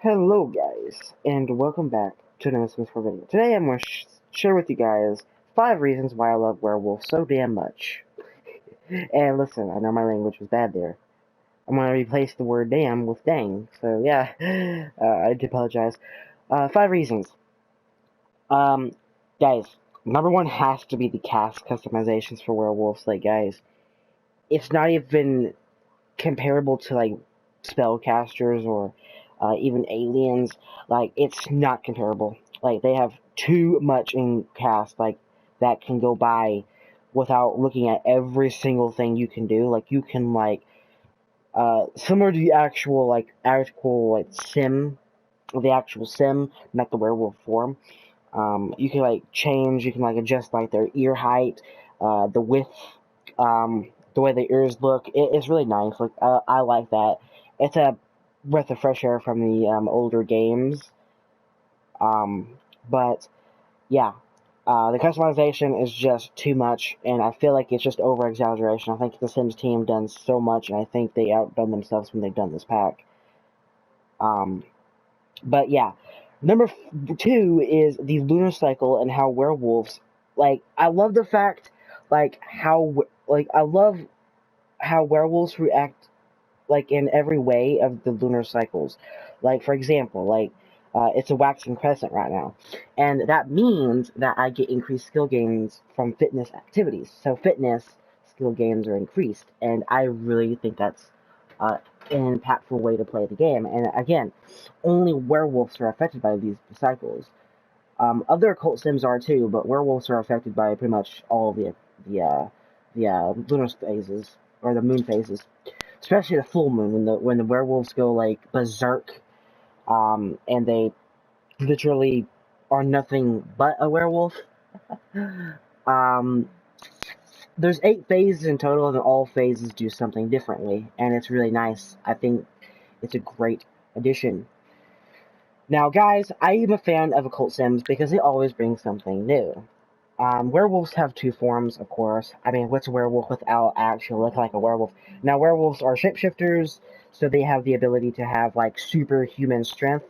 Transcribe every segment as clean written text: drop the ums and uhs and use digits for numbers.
Hello guys, and welcome back to another Sims 4 video. Today I'm going to share with you guys 5 reasons why I love werewolves so damn much. And listen, I know my language was bad there. I'm going to replace the word damn with dang, so yeah, I do apologize. 5 reasons. Guys, number 1 has to be the cast customizations for werewolves. Like, guys, it's not even comparable to, like, spellcasters or even aliens. Like, it's not comparable. Like, they have too much in cast, like, that can go by without looking at every single thing you can do. Like, you can, like, similar to the actual sim, not the werewolf form. You can, like, change, you can, like, adjust, like, their ear height, the width, the way the ears look. It's really nice. Like, I like that. It's a breath of fresh air from the older games. But yeah, the customization is just too much, and I feel like it's just over exaggeration. I think the Sims team done so much, and I think they outdone themselves when they've done this pack. But yeah, number 2 is the lunar cycle and how werewolves. Like, I love the fact, I love how werewolves react, like, in every way of the lunar cycles. Like, for example, like, it's a waxing crescent right now, and that means that I get increased skill gains from fitness activities. So fitness skill gains are increased, and I really think that's an impactful way to play the game. And again, only werewolves are affected by these cycles. Other occult sims are too, but werewolves are affected by pretty much all the lunar phases or the moon phases, especially the full moon when the werewolves go like berserk, and they literally are nothing but a werewolf. Um, there's 8 phases in total, and all phases do something differently, and it's really nice. I think it's a great addition. Now, guys, I am a fan of occult sims because they always bring something new. Werewolves have 2 forms, of course. I mean, what's a werewolf without actually looking like a werewolf? Now, werewolves are shapeshifters, so they have the ability to have, like, superhuman strength.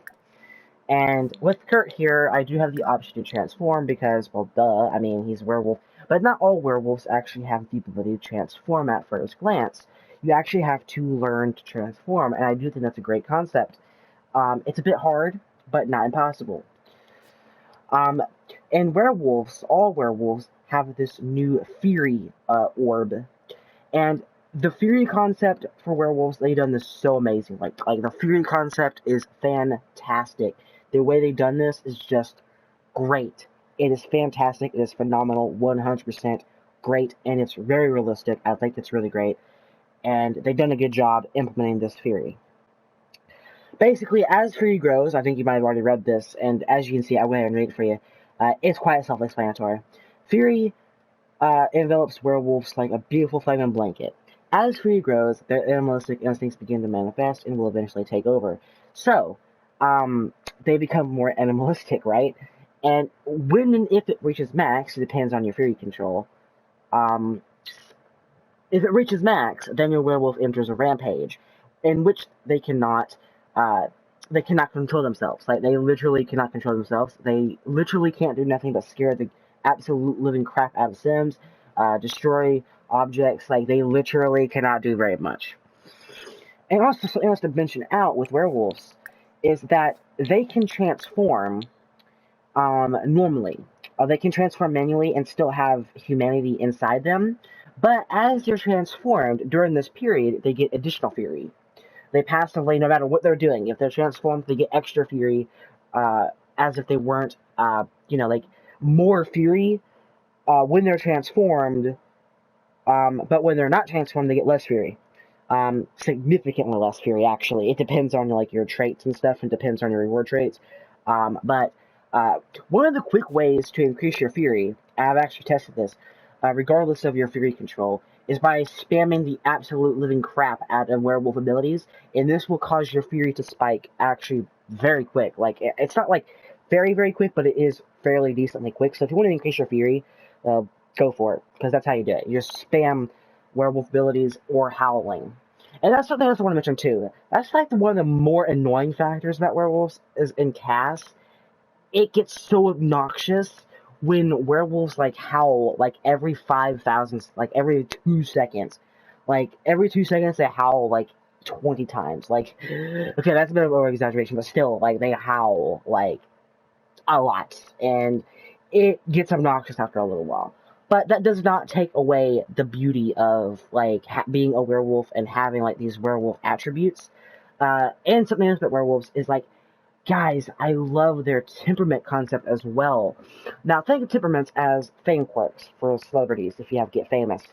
And with Kurt here, I do have the option to transform because, well, duh, I mean, he's a werewolf. But not all werewolves actually have the ability to transform at first glance. You actually have to learn to transform, and I do think that's a great concept. It's a bit hard, but not impossible. And werewolves, all werewolves, have this new Fury orb. And the Fury concept for werewolves, they've done this so amazing. Like the Fury concept is fantastic. The way they've done this is just great. It is fantastic. It is phenomenal. 100% great. And it's very realistic. I think it's really great. And they've done a good job implementing this Fury. Basically, as Fury grows, I think you might have already read this, and as you can see, I went ahead and read it for you. It's quite self-explanatory. Fury envelops werewolves like a beautiful flaming blanket. As Fury grows, their animalistic instincts begin to manifest and will eventually take over. So, they become more animalistic, right? And when and if it reaches max, it depends on your Fury control. If it reaches max, then your werewolf enters a rampage, in which they cannot control themselves. Like, they literally cannot control themselves. They literally can't do nothing but scare the absolute living crap out of Sims, destroy objects. Like, they literally cannot do very much. And also, something else to mention out with werewolves is that they can transform normally. They can transform manually and still have humanity inside them. But as they're transformed during this period, they get additional fury. They passively, no matter what they're doing, if they're transformed, they get extra fury, as if they weren't, like, more fury when they're transformed, but when they're not transformed, they get less fury. Significantly less fury, actually. It depends on, like, your traits and stuff, and depends on your reward traits. But one of the quick ways to increase your fury, I've actually tested this, regardless of your fury control, is by spamming the absolute living crap out of werewolf abilities, and this will cause your fury to spike actually very quick. Like, it's not like very, very quick, but it is fairly decently quick. So if you want to increase your fury, go for it, because that's how you do it. You just spam werewolf abilities or howling. And that's something else I want to mention too. That's like one of the more annoying factors about werewolves is in casts. It gets so obnoxious when werewolves like howl like every 5,000, like every 2 seconds. Like every 2 seconds they howl like 20 times. Like, okay, that's a bit of an over exaggeration, but still, like they howl like a lot, and it gets obnoxious after a little while. But that does not take away the beauty of like being a werewolf and having like these werewolf attributes. And something else about werewolves is like, guys, I love their temperament concept as well. Now, think of temperaments as fame quirks for celebrities if you have Get Famous.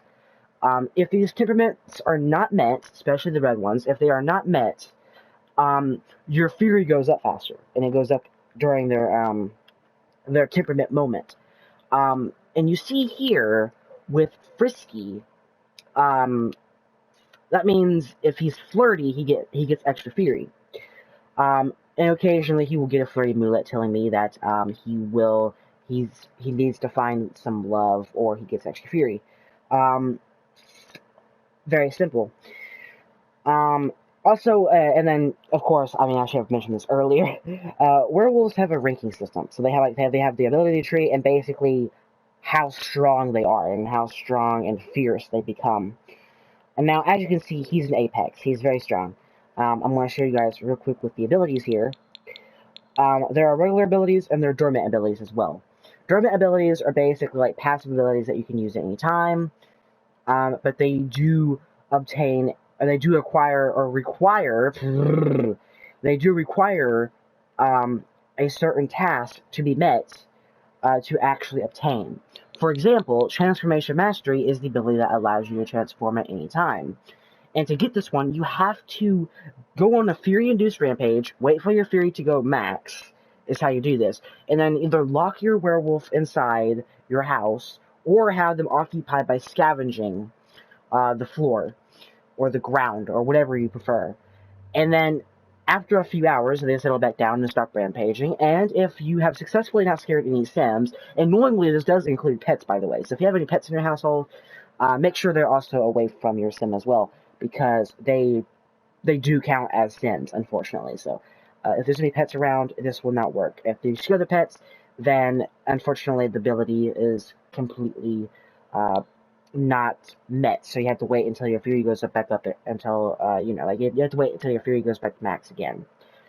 If these temperaments are not met, especially the red ones, if they are not met, your fury goes up faster, and it goes up during their temperament moment. And you see here with Frisky, that means if he's flirty, he gets extra fury. And occasionally he will get a flirty amulet telling me that he needs to find some love or he gets extra fury. Very simple. Also, and then of course, I mean I should have mentioned this earlier. Werewolves have a ranking system, so they have the ability tree and basically how strong they are and how strong and fierce they become. And now, as you can see, he's an apex. He's very strong. I'm going to show you guys real quick with the abilities here. There are regular abilities and there are dormant abilities as well. Dormant abilities are basically like passive abilities that you can use at any time, but they do obtain, or they do acquire or require, they do require a certain task to be met to actually obtain. For example, Transformation Mastery is the ability that allows you to transform at any time. And to get this one, you have to go on a Fury-induced rampage, wait for your Fury to go max, is how you do this, and then either lock your werewolf inside your house, or have them occupied by scavenging the floor, or the ground, or whatever you prefer. And then, after a few hours, they settle back down and stop rampaging, and if you have successfully not scared any Sims, and normally this does include pets, by the way, so if you have any pets in your household, make sure they're also away from your Sim as well, because they do count as Sims, unfortunately. So if there's any pets around, this will not work. If you scare the pets, then unfortunately the ability is completely not met. So you have to wait until your fury goes back up until you have to wait until your fury goes back to max again.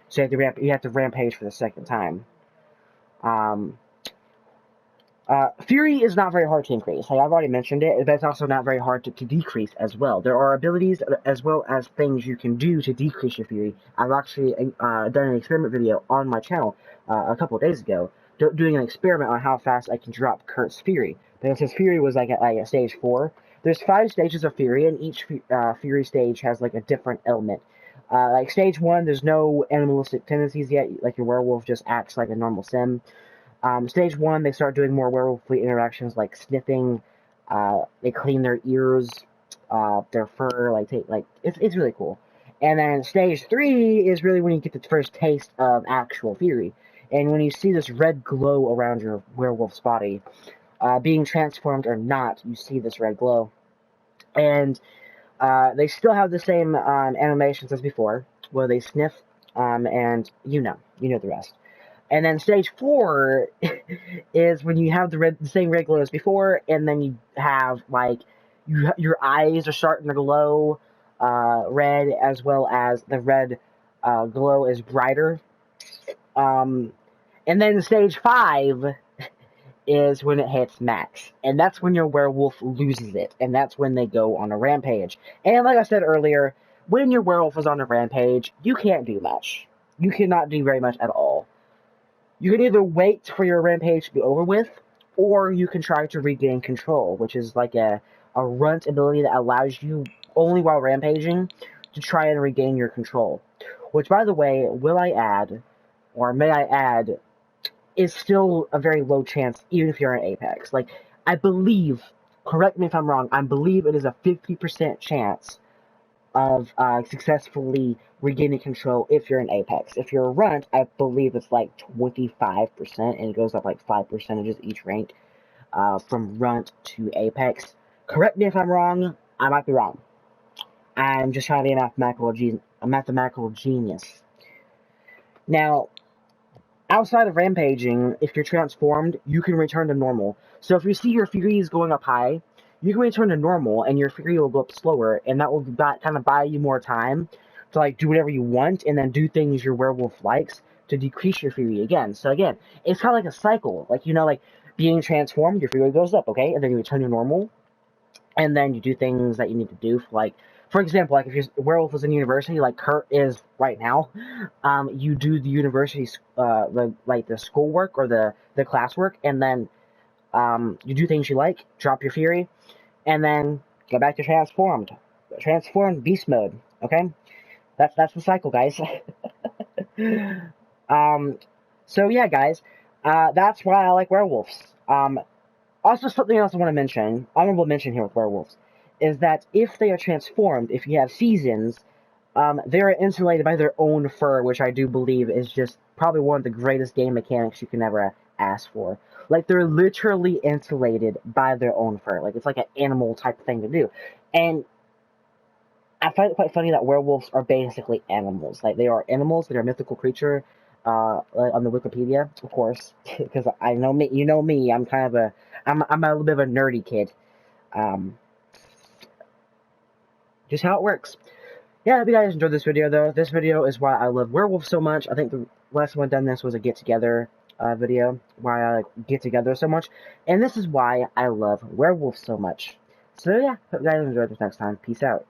So you have to rampage for the second time. Fury is not very hard to increase. Like I've already mentioned it, but it's also not very hard to decrease as well. There are abilities as well as things you can do to decrease your Fury. I've actually done an experiment video on my channel a couple of days ago, doing an experiment on how fast I can drop Kurt's Fury. Because his Fury was like at stage 4. There's 5 stages of Fury, and each Fury stage has like a different element. Like stage 1, there's no animalistic tendencies yet. Like your werewolf just acts like a normal Sim. Stage 1, they start doing more werewolfly interactions like sniffing. They clean their ears, their fur. It's really cool. And then stage 3 is really when you get the first taste of actual fury. And when you see this red glow around your werewolf's body, being transformed or not, you see this red glow. And they still have the same animations as before, where they sniff, and you know the rest. And then stage 4 is when you have the same red glow as before, and then you have like your eyes are starting to glow red, as well as the red glow is brighter. And then stage 5 is when it hits max, and that's when your werewolf loses it, and that's when they go on a rampage. And like I said earlier, when your werewolf is on a rampage, you can't do much. You cannot do very much at all. You can either wait for your rampage to be over with, or you can try to regain control, which is like a runt ability that allows you, only while rampaging, to try and regain your control. Which, by the way, may I add, is still a very low chance, even if you're in Apex. Like, I believe, correct me if I'm wrong, I believe it is a 50% chance of successfully regaining control if you're in Apex. If you're a runt, I believe it's like 25%, and it goes up like 5% each rank from runt to Apex. Correct me if I'm wrong, I might be wrong. I'm just trying to be a mathematical genius. Now, outside of rampaging, if you're transformed, you can return to normal. So if you see your fury is going up high, you can return to normal, and your fury will go up slower, and that will kind of buy you more time to like do whatever you want, and then do things your werewolf likes to decrease your fury again. So again, it's kind of like a cycle. Like like being transformed, your fury goes up, okay, and then you return to normal, and then you do things that you need to do. For example, like if your werewolf is in university, like Kurt is right now, you do the university, the schoolwork or the classwork, and then you do things you like, drop your fury, and then go back to transformed beast mode. Okay, that's the cycle, guys. um, so yeah, guys, that's why I like werewolves. Also, something else I want to mention, honorable mention here with werewolves, is that if they are transformed, if you have seasons, they are insulated by their own fur, which I do believe is just probably one of the greatest game mechanics you can ever ask for. Like, they're literally insulated by their own fur. Like, it's like an animal type thing to do. And I find it quite funny that werewolves are basically animals. Like, they are animals, they're a mythical creature, like on the Wikipedia, of course, because I know me, you know me, I'm a little bit of a nerdy kid. Just how it works. Yeah, I hope you guys enjoyed this video, though. This video is why I love werewolves so much. I think the last time I've done this was a get-together video, why I get together so much. And this is why I love werewolves so much. So yeah, hope you guys enjoy this next time. Peace out.